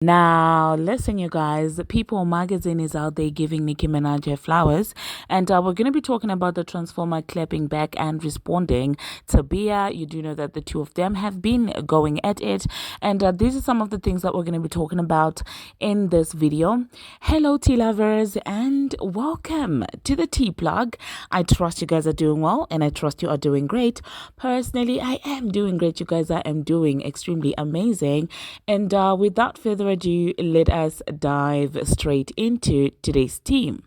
Now, listen, you guys, People magazine is out there giving Nicki Minaj her flowers, and we're going to be talking about the Transformer clapping back and responding to Bia. You do know that the two of them have been going at it, and these are some of the things that we're going to be talking about in this video. Hello, tea lovers, and welcome to the Tea Plug. I trust you guys are doing well, and I trust you are doing great. Personally, I am doing great, you guys. I am doing extremely amazing, and without further ado, let us dive straight into today's theme.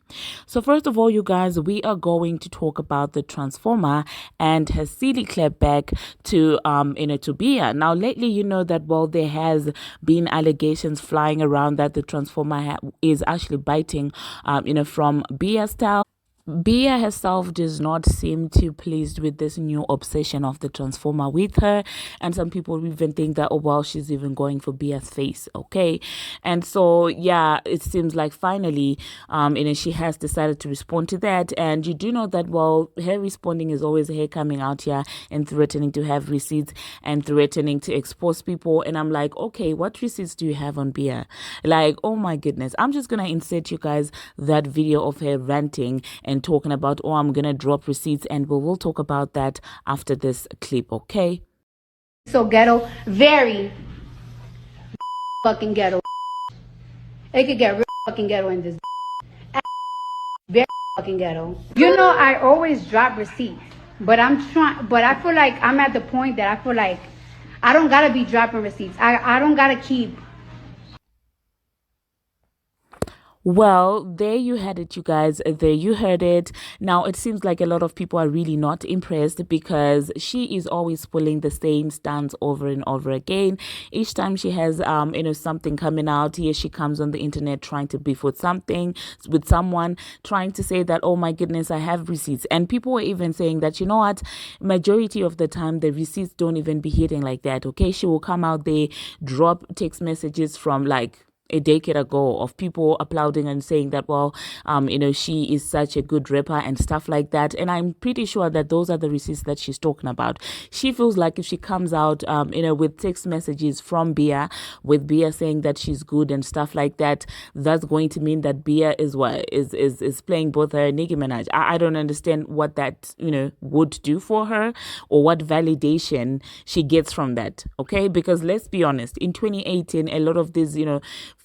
So first of all, you guys, we are going to talk about the Transformer and her silly clap back to to Bia. Now lately, you know that there has been allegations flying around that the Transformer is actually biting from Bia's style. Bia herself does not seem too pleased with this new obsession of the Transformer with her, and some people even think that she's even going for Bia's face, okay? And so yeah, it seems like finally she has decided to respond to that. And you do know that her responding is always her coming out here and threatening to have receipts and threatening to expose people. And I'm like, okay, what receipts do you have on Bia? Like, oh my goodness. I'm just gonna insert you guys that video of her ranting and talking about, I'm gonna drop receipts, and we'll talk about that after this clip, okay? So ghetto, very fucking ghetto. It could get real fucking ghetto in this. Very fucking ghetto. You know, I always drop receipts, but I feel like I'm at the point that I feel like I don't gotta be dropping receipts. I don't gotta keep. Well, there you had it, you guys. There you heard it. Now, it seems like a lot of people are really not impressed because she is always pulling the same stance over and over again. Each time she has, something coming out, here she comes on the internet trying to beef with someone, trying to say that, oh my goodness, I have receipts. And people were even saying that, you know what, majority of the time, the receipts don't even be hitting like that, okay? She will come out there, drop text messages from like a decade ago of people applauding and saying that, she is such a good rapper and stuff like that. And I'm pretty sure that those are the receipts that she's talking about. She feels like if she comes out, with text messages from Bia, with Bia saying that she's good and stuff like that, that's going to mean that Bia is playing both her and Nicki Minaj. I don't understand what that, would do for her or what validation she gets from that. Okay. Because let's be honest, in 2018, a lot of these,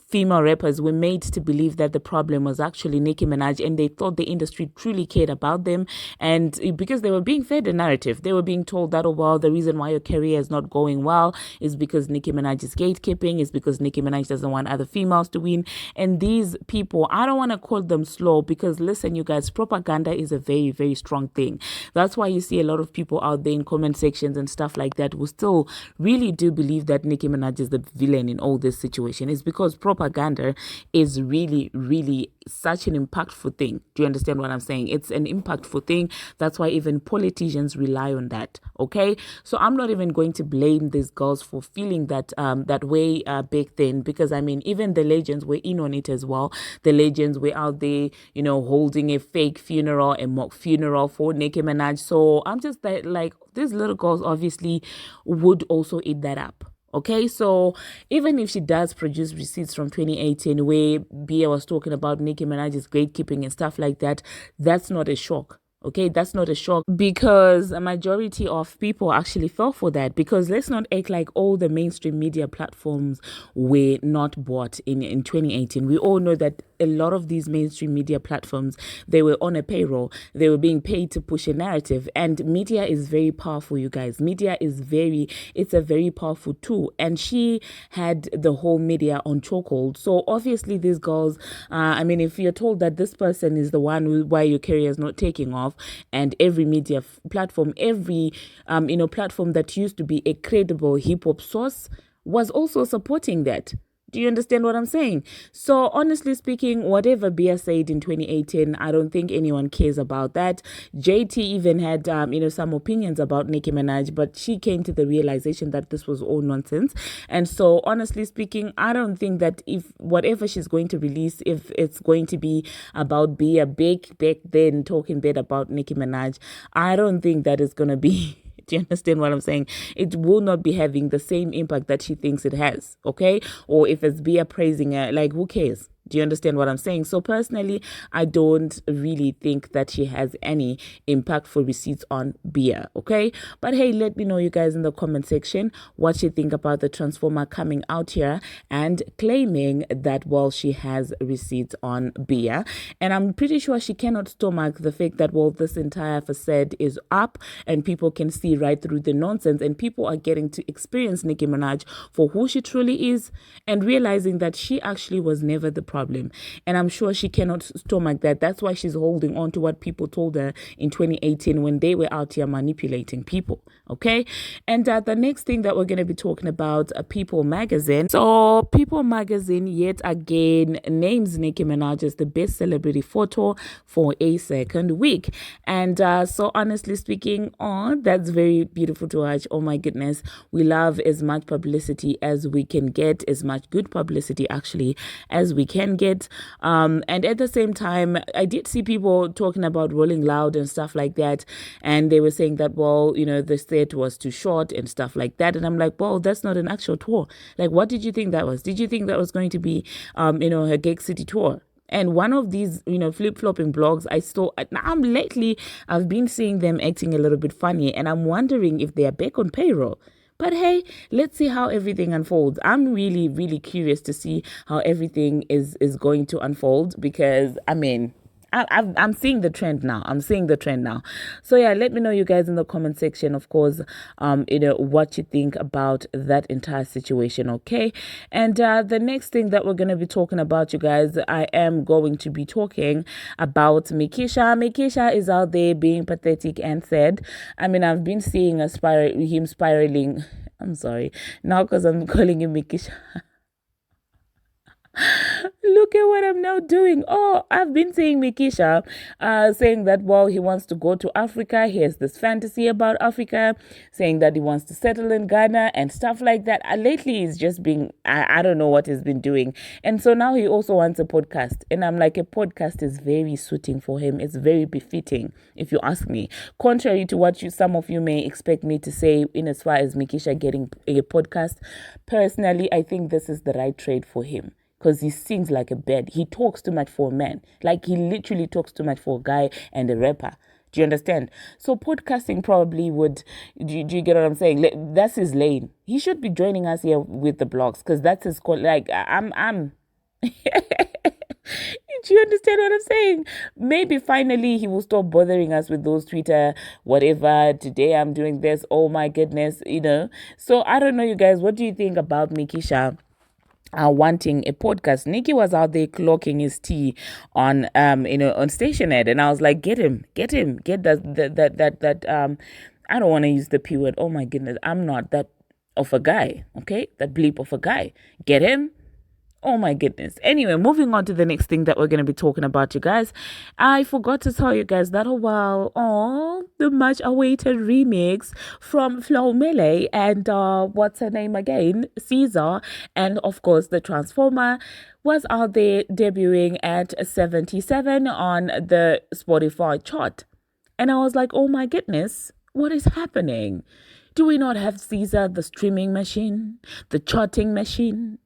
female rappers were made to believe that the problem was actually Nicki Minaj, and they thought the industry truly cared about them. And because they were being fed a narrative, they were being told that, the reason why your career is not going well is because Nicki Minaj is gatekeeping, is because Nicki Minaj doesn't want other females to win. And these people, I don't want to call them slow, because listen, you guys, propaganda is a very, very strong thing. That's why you see a lot of people out there in comment sections and stuff like that who still really do believe that Nicki Minaj is the villain in all this situation. It's because propaganda is really, really such an impactful thing. Do you understand what I'm saying? It's an impactful thing. That's why even politicians rely on that. Okay, so I'm not even going to blame these girls for feeling that that way back then, because I mean, even the legends were in on it as well. The legends were out there, holding a fake funeral, a mock funeral for Nicki Minaj. So I'm just like these little girls obviously would also eat that up. Okay, so even if she does produce receipts from 2018 where Bia was talking about Nicki Minaj's gatekeeping and stuff like that, that's not a shock. Okay, that's not a shock, because a majority of people actually fell for that. Because let's not act like all the mainstream media platforms were not bought in 2018. We all know that a lot of these mainstream media platforms, they were on a payroll. They were being paid to push a narrative. And media is very powerful, you guys. It's a very powerful tool. And she had the whole media on chokehold. So obviously these girls, if you're told that this person is the one why your career is not taking off, and every media platform, every platform that used to be a credible hip-hop source was also supporting that. Do you understand what I'm saying? So honestly speaking, whatever Bia said in 2018, I don't think anyone cares about that. JT even had, some opinions about Nicki Minaj, but she came to the realization that this was all nonsense. And so honestly speaking, I don't think that if whatever she's going to release, if it's going to be about Bia back then talking bad about Nicki Minaj, I don't think that is going to be Do you understand what I'm saying? It will not be having the same impact that she thinks it has, okay? Or if it's Bia praising her, like, who cares? Do you understand what I'm saying? So personally, I don't really think that she has any impactful receipts on Bia, okay? But hey, let me know, you guys, in the comment section what you think about the Transformer coming out here and claiming that, well, she has receipts on Bia. And I'm pretty sure she cannot stomach the fact that, well, this entire facade is up and people can see right through the nonsense and people are getting to experience Nicki Minaj for who she truly is and realizing that she actually was never the problem. And I'm sure she cannot stomach that. That's why she's holding on to what people told her in 2018 when they were out here manipulating people, okay? And the next thing that we're going to be talking about, People Magazine. So People Magazine yet again names Nicki Minaj as the best celebrity photo for a second week. And so honestly speaking, that's very beautiful to watch. Oh my goodness. We love as much publicity as we can get, as much good publicity actually as we can get. And at the same time, I did see people talking about Rolling Loud and stuff like that. And they were saying that, well, you know, the set was too short and stuff like that. And I'm like, well, that's not an actual tour. Like, what did you think that was? Did you think that was going to be, her Gig City tour? And one of these, flip-flopping blogs I saw, I've been seeing them acting a little bit funny. And I'm wondering if they are back on payroll. But hey, let's see how everything unfolds. I'm really, really curious to see how everything is going to unfold because, I'm seeing the trend now. So yeah, let me know, you guys, in the comment section, of course, what you think about that entire situation, okay? And the next thing that we're going to be talking about, you guys, I am going to be talking about Mikisha. Mikisha is out there being pathetic and sad. I mean, I've been seeing him spiraling. I'm sorry. Now because I'm calling him Mikisha. Look at what I'm now doing. Oh, I've been saying Mikisha, saying that, well, he wants to go to Africa. He has this fantasy about Africa, saying that he wants to settle in Ghana and stuff like that. Lately, he's just being, I don't know what he's been doing. And so now he also wants a podcast. And I'm like, a podcast is very suiting for him. It's very befitting, if you ask me. Contrary to what some of you may expect me to say in as far as Mikisha getting a podcast, personally, I think this is the right trade for him. Because he sings like a bird. He talks too much for a man. Like, he literally talks too much for a guy and a rapper. Do you understand? So podcasting probably would, do you get what I'm saying? That's his lane. He should be joining us here with the blogs because that's his, like, I'm. Do you understand what I'm saying? Maybe finally he will stop bothering us with those Twitter, whatever, today I'm doing this, oh my goodness, So I don't know, you guys, what do you think about Mikisha wanting a podcast? Nicki was out there clocking his tea on on Station Ed, and I was like, get that I don't want to use the P word. Oh my goodness, I'm not that of a guy, okay? That bleep of a guy. Get him? Oh my goodness. Anyway, moving on to the next thing that we're going to be talking about, you guys. I forgot to tell you guys that the much awaited remix from Flomilli and what's her name again? SZA, and of course the Transformer was out there debuting at 77 on the Spotify chart. And I was like, oh my goodness, what is happening? Do we not have SZA, the streaming machine, the charting machine?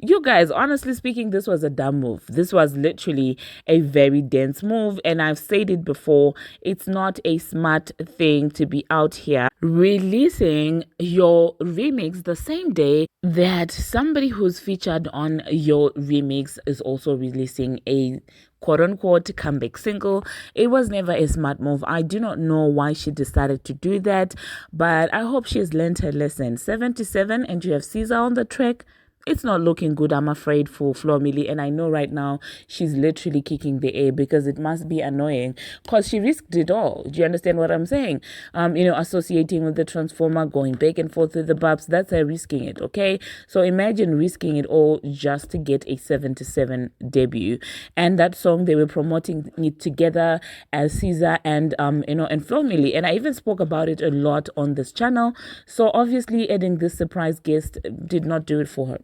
You guys, honestly speaking, this was a dumb move. This was literally a very dense move. And I've said it before, it's not a smart thing to be out here releasing your remix the same day that somebody who's featured on your remix is also releasing a quote-unquote comeback single. It was never a smart move. I do not know why she decided to do that, but I hope she's learned her lesson. 77 and you have SZA on the track. It's not looking good, I'm afraid, for Flomilli. And I know right now she's literally kicking the air because it must be annoying because she risked it all. Do you understand what I'm saying? Associating with the Transformer, going back and forth with the Barbz, that's her risking it, okay? So imagine risking it all just to get a 77 debut. And that song, they were promoting it together as SZA and Flomilli. And I even spoke about it a lot on this channel. So obviously adding this surprise guest did not do it for her.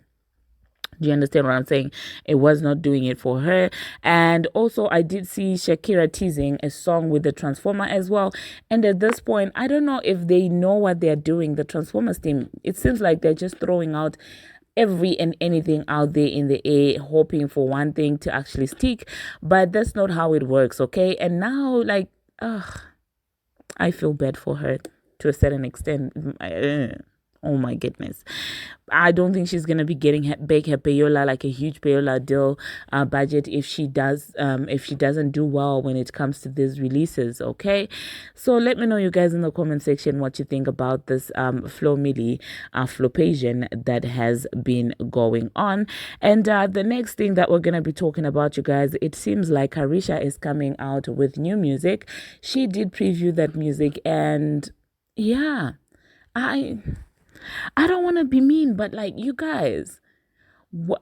Do you understand what I'm saying? It was not doing it for her. And also, I did see Shakira teasing a song with the Transformer as well. And at this point, I don't know if they know what they're doing. The Transformers team, it seems like they're just throwing out every and anything out there in the air, hoping for one thing to actually stick. But that's not how it works, okay? And now, like, I feel bad for her to a certain extent. Oh my goodness. I don't think she's gonna be getting her payola, like a huge payola deal budget, if she doesn't do well when it comes to these releases. Okay, so let me know, you guys, in the comment section what you think about this Flomilli Flopasian that has been going on. And the next thing that we're gonna be talking about, you guys, it seems like Karisha is coming out with new music. She did preview that music, and yeah, I don't want to be mean, but like, you guys, what?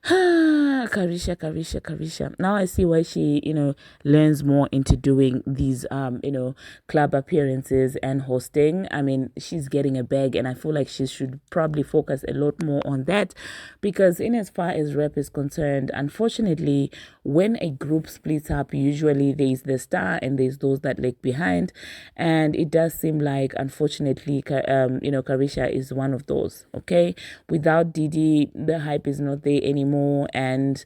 Carisha. Now I see why she, learns more into doing these, club appearances and hosting. I mean, she's getting a bag, and I feel like she should probably focus a lot more on that, because in as far as rap is concerned, unfortunately, when a group splits up, usually there's the star and there's those that lag behind, and it does seem like, unfortunately, Carisha is one of those. Okay, without Didi, the hype is not there anymore. And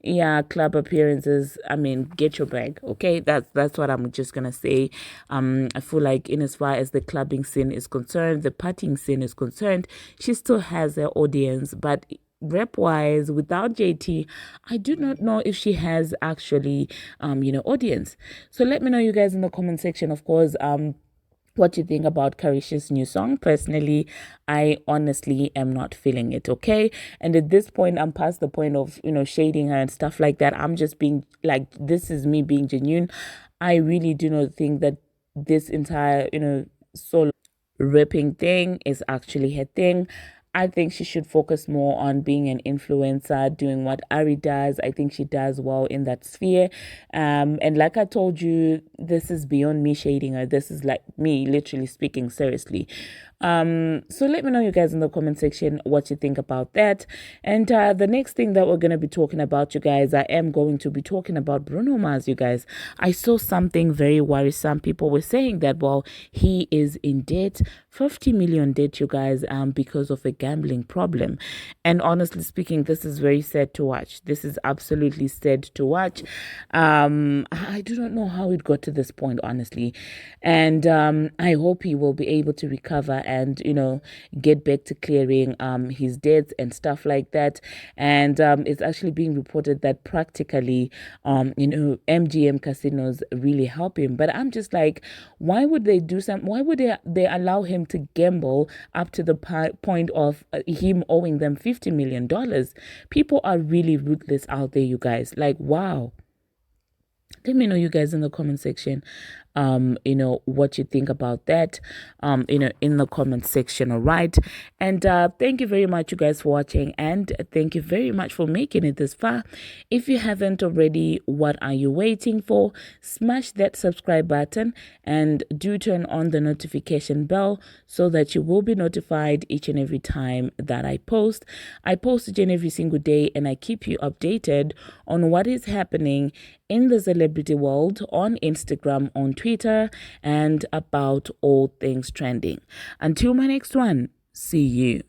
yeah, club appearances, I mean, get your bag. Okay, that's what I'm just gonna say. I feel like, in as far as the clubbing scene is concerned, the partying scene is concerned, she still has her audience, but rap wise, without JT, I do not know if she has actually audience. So let me know, you guys, in the comment section, of course, what you think about Carisha's new song. Personally, I honestly am not feeling it, okay? And at this point, I'm past the point of, shading her and stuff like that. I'm just being like, this is me being genuine. I really do not think that this entire, solo rapping thing is actually her thing. I think she should focus more on being an influencer, doing what Ari does. I think she does well in that sphere. And like I told you, this is beyond me shading her. This is like me literally speaking seriously. So let me know, you guys, in the comment section what you think about that. And the next thing that we're going to be talking about, you guys, I am going to be talking about Bruno Mars, you guys. I saw something very worrisome. People were saying that, well, he is in debt, 50 million debt, you guys, because of a gambling problem. And honestly speaking, this is very sad to watch. This is absolutely sad to watch. I do not know how it got to this point, honestly. And I hope he will be able to recover and, get back to clearing his debts and stuff like that. And it's actually being reported that practically, MGM casinos really help him. But I'm just like, why would they do something? Why would they allow him to gamble up to the point of him owing them $50 million? People are really ruthless out there, you guys. Like, wow. Let me know, you guys, in the comment section, what you think about that, in the comment section. All right. And thank you very much, you guys, for watching. And thank you very much for making it this far. If you haven't already, what are you waiting for? Smash that subscribe button and do turn on the notification bell so that you will be notified each and every time that I post. I post each and every single day, and I keep you updated on what is happening in the celebrity world on Instagram, on Twitter, and about all things trending. Until my next one, see you.